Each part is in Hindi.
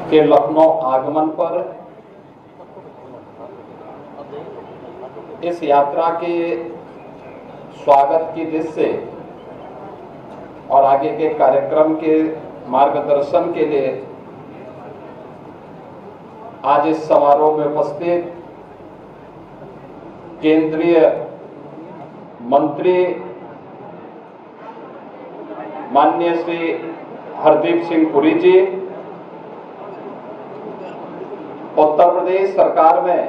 के लखनऊ आगमन पर इस यात्रा के स्वागत की दृष्टि से और आगे के कार्यक्रम के मार्गदर्शन के लिए आज इस समारोह में उपस्थित केंद्रीय मंत्री माननीय श्री हरदीप सिंह पुरी जी, उत्तर प्रदेश सरकार में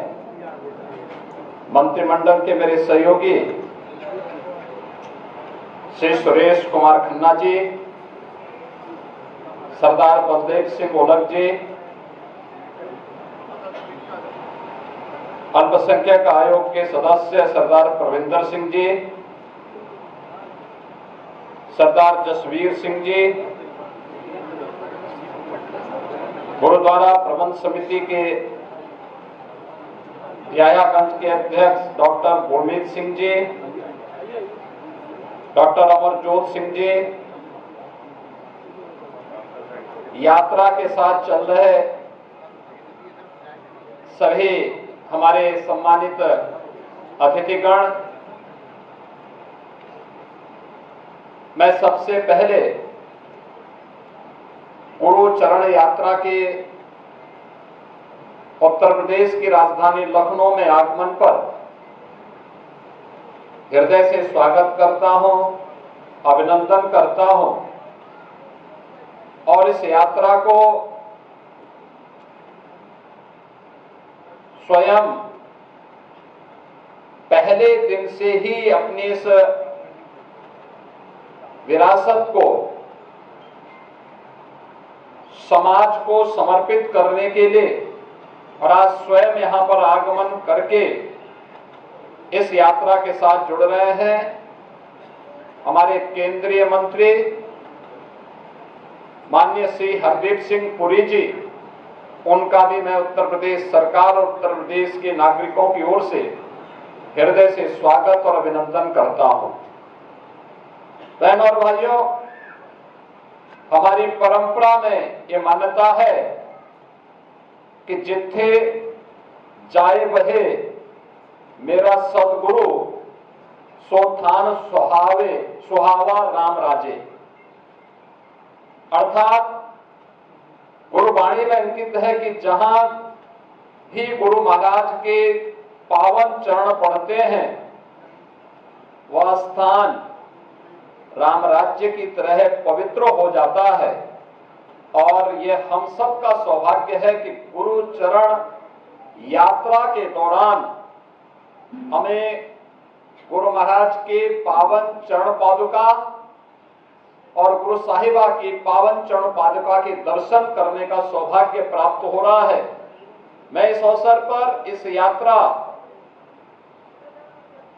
मंत्रिमंडल के मेरे सहयोगी श्री सुरेश कुमार खन्ना जी, सरदार बलदेव सिंह ओलख जी, अल्पसंख्यक आयोग के सदस्य सरदार प्रविंदर सिंह जी, सरदार जसवीर सिंह जी, गुरुद्वारा प्रबंध समिति के यायागंज के अध्यक्ष डॉक्टर गुरमीत सिंह जी, डॉक्टर अमरजोत सिंह जी, यात्रा के साथ चल रहे सभी हमारे सम्मानित अतिथिगण, मैं सबसे पहले गुरु चरण यात्रा के उत्तर प्रदेश की राजधानी लखनऊ में आगमन पर हृदय से स्वागत करता हूं, अभिनंदन करता हूं और इस यात्रा को स्वयं पहले दिन से ही अपनी इस विरासत को समाज को समर्पित करने के लिए और आज स्वयं यहां पर आगमन करके इस यात्रा के साथ जुड़ रहे हैं हमारे केंद्रीय मंत्री माननीय श्री हरदीप सिंह पुरी जी। उनका भी मैं उत्तर प्रदेश सरकार और उत्तर प्रदेश के नागरिकों की ओर से हृदय से स्वागत और अभिनंदन करता हूं। बहनों और भाइयों, हमारी परंपरा में ये मान्यता है कि जिथे जाए बहे मेरा सदगुरु, सो थान सुहावा राम राजे। अर्थात गुरुवाणी में अंकित है कि जहां भी गुरु महाराज के पावन चरण पड़ते हैं वह स्थान राम राज्य की तरह पवित्र हो जाता है। और यह हम सब का सौभाग्य है कि गुरु चरण यात्रा के दौरान हमें गुरु महाराज के पावन चरण पादुका और गुरु साहिबा की पावन चरण पादुका के दर्शन करने का सौभाग्य प्राप्त हो रहा है। मैं इस अवसर पर इस यात्रा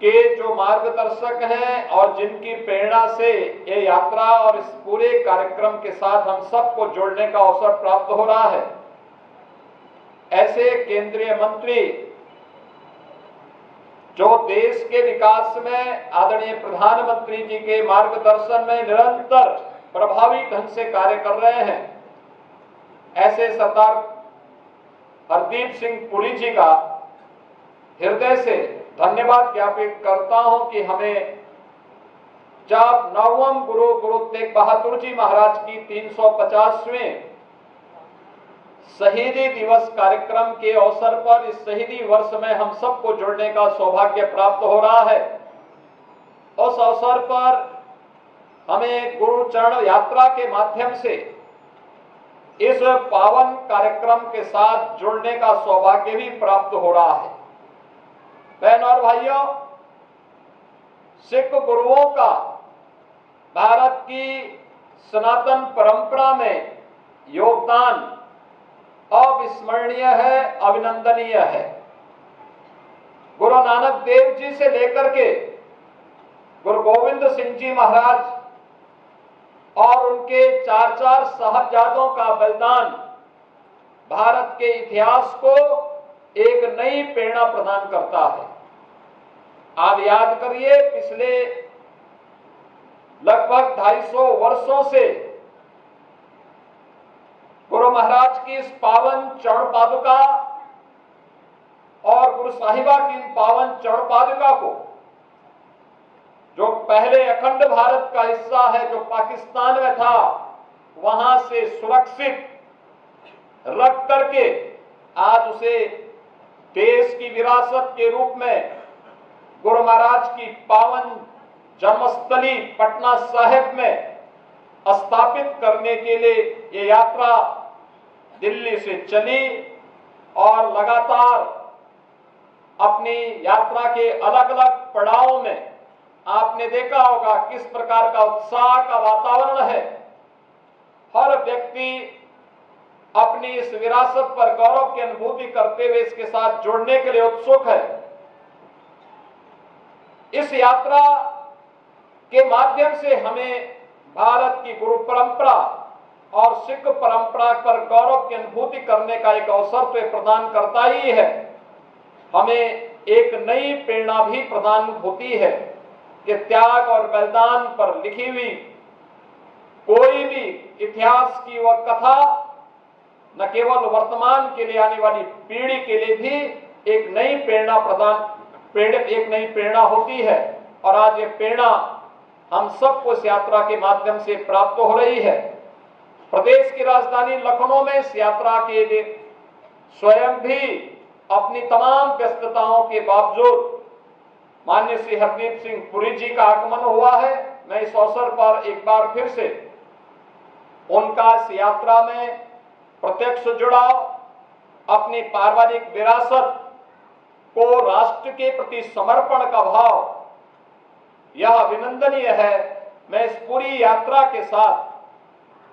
के जो मार्गदर्शक हैं और जिनकी प्रेरणा से ये यात्रा और इस पूरे कार्यक्रम के साथ हम सबको जुड़ने का अवसर प्राप्त हो रहा है, ऐसे केंद्रीय मंत्री जो देश के विकास में आदरणीय प्रधानमंत्री जी के मार्गदर्शन में निरंतर प्रभावी ढंग से कार्य कर रहे हैं, ऐसे सरदार हरदीप सिंह पुरी जी का हृदय से धन्यवाद ज्ञापित करता हूं कि हमें जब नवम गुरु तेग बहादुर जी महाराज की 350वें शहीदी दिवस कार्यक्रम के अवसर पर इस शहीदी वर्ष में हम सबको जुड़ने का सौभाग्य प्राप्त हो रहा है। उस अवसर पर हमें गुरु चरण यात्रा के माध्यम से इस पावन कार्यक्रम के साथ जुड़ने का सौभाग्य भी प्राप्त हो रहा है। बहनों और भाइयों, सिख गुरुओं का भारत की सनातन परंपरा में योगदान अविस्मरणीय है, अभिनंदनीय है। गुरु नानक देव जी से लेकर के गुरु गोविंद सिंह जी महाराज और उनके चार साहबजादों का बलिदान भारत के इतिहास को एक नई प्रेरणा प्रदान करता है। आप याद करिए, पिछले लगभग 250 वर्षों से गुरु महाराज की इस पावन चरण पादुका और गुरु साहिबा की इन पावन चरण पादुका को, जो पहले अखंड भारत का हिस्सा है, जो पाकिस्तान में था, वहां से सुरक्षित रख करके आज उसे देश की विरासत के रूप में गुरु महाराज की पावन जन्मस्थली पटना साहिब में स्थापित करने के लिए ये यात्रा दिल्ली से चली और लगातार अपनी यात्रा के अलग अलग पड़ावों में आपने देखा होगा किस प्रकार का उत्साह का वातावरण है। हर व्यक्ति अपनी इस विरासत पर गौरव की अनुभूति करते हुए इसके साथ जुड़ने के लिए उत्सुक है। इस यात्रा के माध्यम से हमें भारत की गुरु परंपरा और सिख परंपरा पर गौरव की अनुभूति करने का एक अवसर तो प्रदान करता ही है, हमें एक नई प्रेरणा भी प्रदान होती है कि त्याग और बलिदान पर लिखी हुई कोई भी इतिहास की वह कथा न केवल वर्तमान के लिए आने वाली पीढ़ी के लिए भी एक नई प्रेरणा होती है। और आज ये प्रेरणा हम सबको इस यात्रा के माध्यम से प्राप्त हो रही है। प्रदेश की राजधानी लखनऊ में इस यात्रा के लिए स्वयं भी अपनी तमाम व्यस्तताओं के बावजूद माननीय श्री हरदीप सिंह पुरी जी का आगमन हुआ है। मैं इस अवसर पर एक बार फिर से उनका इस यात्रा में प्रत्यक्ष जुड़ाव, अपनी पारिवारिक विरासत को राष्ट्र के प्रति समर्पण का भाव, यह अभिनंदनीय है। मैं इस पूरी यात्रा के साथ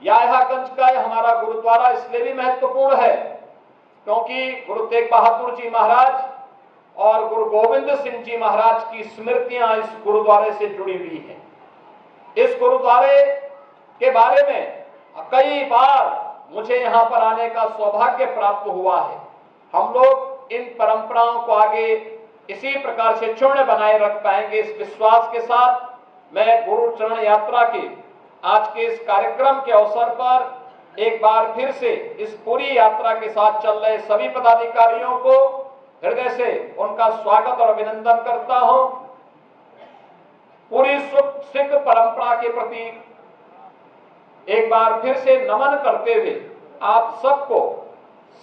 याह्यागंज का हमारा गुरुद्वारा इसलिए भी महत्वपूर्ण है क्योंकि गुरु तेग बहादुर जी महाराज और गुरु गोविंद सिंह जी महाराज की स्मृतियां इस गुरुद्वारे से जुड़ी हुई हैं। इस गुरुद्वारे के बारे में कई बार मुझे यहाँ पर आने का सौभाग्य प्राप्त हुआ है। हम लोग इन परंपराओं को आगे इसी प्रकार से क्षुण्ण बनाए रख पाएंगे, इस विश्वास के साथ मैं गुरु चरण यात्रा के आज के इस कार्यक्रम के अवसर पर एक बार फिर से इस पूरी यात्रा के साथ चल रहे सभी पदाधिकारियों को हृदय से उनका स्वागत और अभिनंदन करता हूं। पूरी सिख परंपरा के प्रति एक बार फिर से नमन करते हुए आप सबको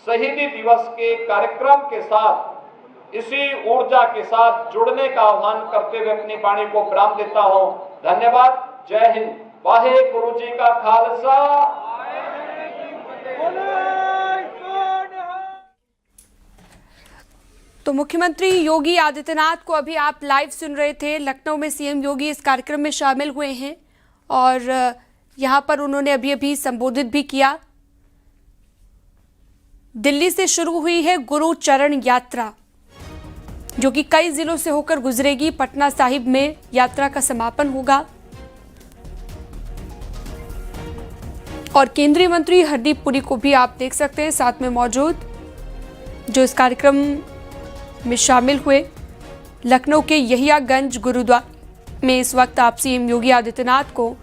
शहीदी दिवस के कार्यक्रम के साथ इसी ऊर्जा के साथ जुड़ने का आह्वान करते हुए अपनी वाणी को विराम देता हूं। धन्यवाद। जय हिंद। वाहे गुरु जी का खालसा। तो मुख्यमंत्री योगी आदित्यनाथ को अभी आप लाइव सुन रहे थे। लखनऊ में सीएम योगी इस कार्यक्रम में शामिल हुए हैं और यहाँ पर उन्होंने अभी संबोधित भी किया। दिल्ली से शुरू हुई है गुरु चरण यात्रा, जो कि कई जिलों से होकर गुजरेगी। पटना साहिब में यात्रा का समापन होगा और केंद्रीय मंत्री हरदीप पुरी को भी आप देख सकते हैं साथ में मौजूद, जो इस कार्यक्रम में शामिल हुए। लखनऊ के यहियागंज गुरुद्वारा में इस वक्त आप सीएम योगी आदित्यनाथ को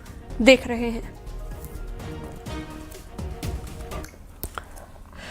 देख रहे हैं।